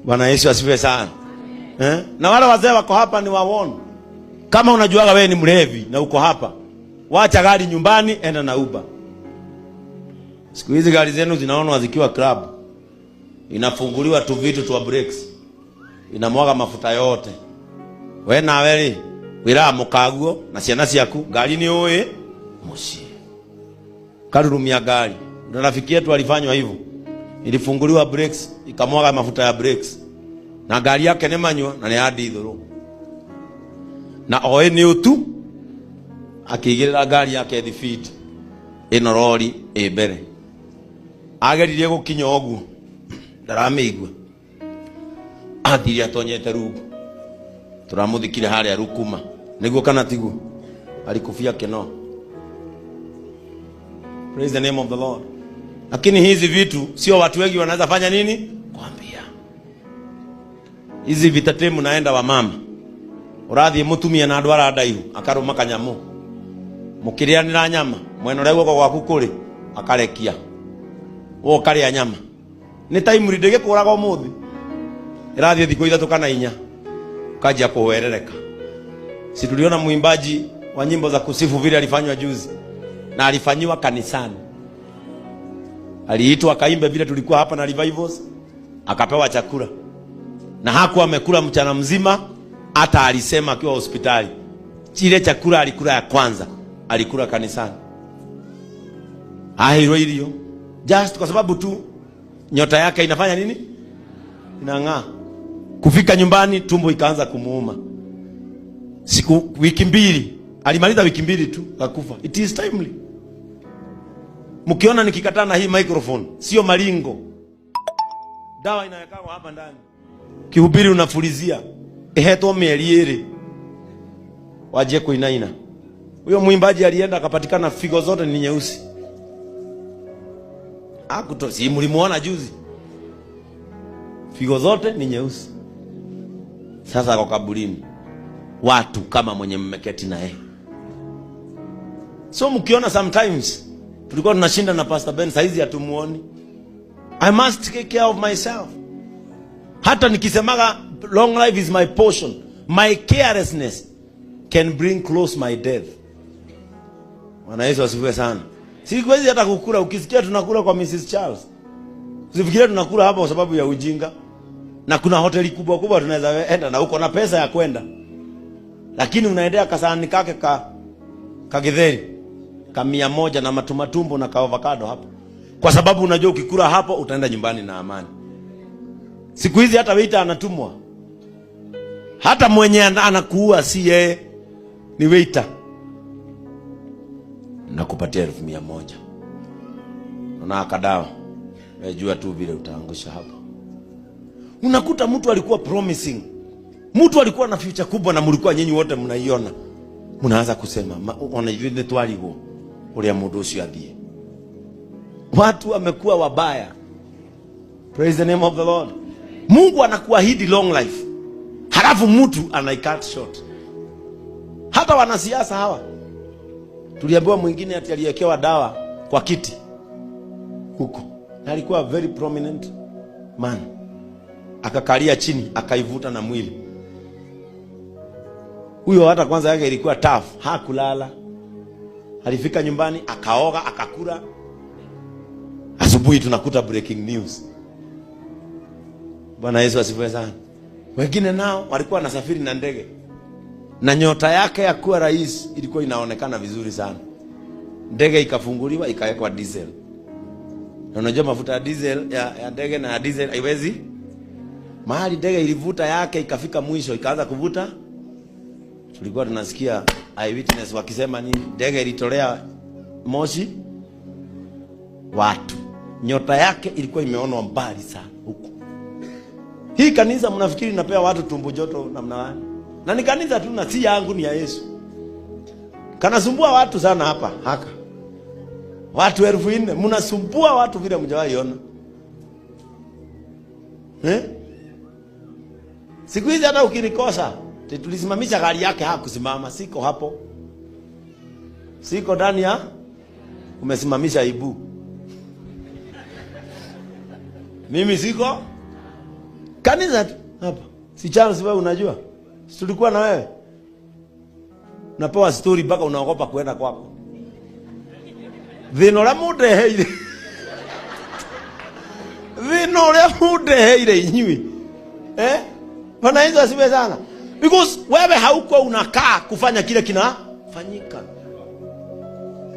Bwana Yesu asifiwe sana. Na wale wazee wako hapa ni waone. Kama unajuaga wewe ni mlevi na uko hapa, wacha gari nyumbani, enda na Uber. Siku hizi gari zenu zinaonwa zikiwa club. Inafunguliwa tu vitu tu brakes. Inamwaga mafuta yote. Wewe na wewe wira mukaguo na ciana ciaku gari ni oe muci. Karurumia gari. Ndio rafiki yetu alifanywa hivyo. Ilifunguliwa brakes, ikamwaga mafuta ya brakes. Na gari yake ni manywa na ni hadi idhuru. Na oe ni utu akigirira gari yake defeat ino rori ebere. Ageririe gukinya ogu ndaramigwa. Athiria tonyete rugu. Turamuthikire haria rukuma. Niguo kana tiguo. Alikufia keno. Praise the name of the Lord. Lakini hizi vitu sio watu wengi wanaweza fanya nini? Kuambia. Hizi vitatemu naenda wa mama. Urathie mutumia na andwara ndaihu akaruma kanyamu. Mukirianira nyama, mweno rego gwaku kuri akarekia. Wo kari nyama. Ni time ridege kuraga umuthi. Irathie thiko ithatu kana inya. Kaja kuherereka. Si tuliona muimbaji wa nyimbo za kusifu vile alifanywa juzi. Na alifanywa kanisani. Aliitwa akaimbe vile tulikuwa hapa na revivals, akapewa chakula. Na hakuwa amekula mchana mzima, hata alisema akiwa hospitali. Ile chakula alikula ya kwanza, alikula kanisani. Hilo ilio. Just kwa sababu tu nyota yake inafanya nini? Inang'aa. Kufika nyumbani tumbo ikaanza kumuuma. Wiki mbili, alimaliza wiki mbili tu akakufa. It is timely. Mkiona nikikataa na hii microphone, sio malingo. Dawa inawekwa hapa ndani. Kihubiri unafulizia. Eheto mieliere. Waje kuinaina. Huyo mwimbaji alienda akapatikana figo zote ni nyeusi. Si mlimuona juzi. Figo zote ni nyeusi. Sasa kwa kaburini. Watu kama mwenye mmeketi na yeye. So mkiona sometimes tulikuwa tunashinda na Pastor Ben, saizi hatumuoni. I must take care of myself. Hata nikisemaga long life is my portion, my carelessness can bring close my death. Bwana Yesu asifiwe sana. Siwezi hata kukula, ukisikia tunakula kwa Mrs. Charles. Usifikirie tunakula hapa kwa sababu ya ujinga. Na kuna hoteli kubwa kubwa tunaweza enda na uko na pesa ya kwenda. Lakini unaendea kasahani kake ka githeri ka 100 na matumatumbo na ka avocado hapo. Kwa sababu unajua ukikula hapo utaenda nyumbani na amani. Siku hizi hata waiter anatumwa. Hata mwenye anakuua si yeye, ni waiter. Nakupatia 1,100. Una akadawa. Unajua tu vile utaangusha hapo. Unakuta mtu alikuwa promising. Mtu alikuwa na future kubwa na mlikuwa nyinyi wote mnaiona. Mnaanza kusema, "Unajua ni twaligo ule mundu ucio athie." Watu wamekuwa wabaya. Praise the name of the Lord. Mungu anakuahidi long life. Halafu mtu anaicut short. Hata wanasiasa hawa. Tuliambiwa mwingine ati aliyekewa dawa kwa kiti huko. Na alikuwa very prominent man. Akakalia chini, akaivuta na mwili. Huyo hata kwanza yake ilikuwa tough, hakulala. Alifika nyumbani, akaoga, akakula. Asubuhi tunakuta breaking news. Bwana Yesu asifiwe sana. Wengine nao walikuwa nasafiri na ndege. Na nyota yake ya kuwa rais ilikuwa inaonekana vizuri sana. Ndege ikafunguliwa, ikawekwa diesel. Na unajua mafuta ya diesel ya ndege na diesel haiwezi. Mahali ndege ilivuta yake ikafika mwisho ikaanza kuvuta. Tulikuwa tunasikia eyewitness wakisema nini? Ndege ilitolea moshi watu. Nyota yake ilikuwa imeonwa mbali sana huko. Hii kanisa mnafikiri napea watu tumbo joto namna gani? Na ni kanisa tu na si yangu, ni ya Yesu. Kanasumbua watu sana hapa haka. Watu 4,000 mnasumbua watu vile mjawahi ona. Siku hizi hata ukinikosa, tulisimamisha gari yake hakusimama, siko hapo. Siko ndani ya umesimamisha ibu. Mimi siko Kanisa hapa. Si Charles wewe unajua? Si tulikuwa na wewe. Unapewa story mpaka unaogopa kwenda kwako. Thino la mudeheire. Thino la mudeheire inyui. Bwana Yesu asifiwe sana. Because wewe hauko unakaa kufanya kile kinafanyika.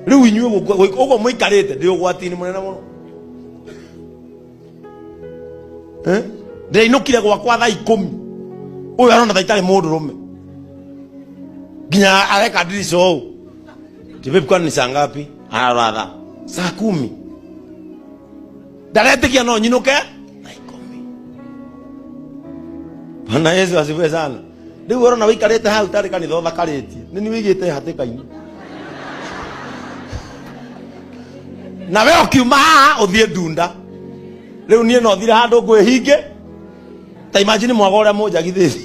Leo inyui uko mwikarete ndio gwatini munene muno. Ndio inokire gwakwa thaa 10. Uyu arona thaitari mundu rume. Ginya areka dirisha o. Tibebu kwani ni saa ngapi? Arara. Saa 10. Daretikia no nyinuke? Saa 10. Bwana Yesu asifiwe sana. Ndio urona wikarete hau tari kanitha thakaretie. Nini wigite hatikaini. Na wewe ukiuma uthie ndunda. Leo nie no thira handu ngwe hinge. Ta imagine mwaga uria moja githiri.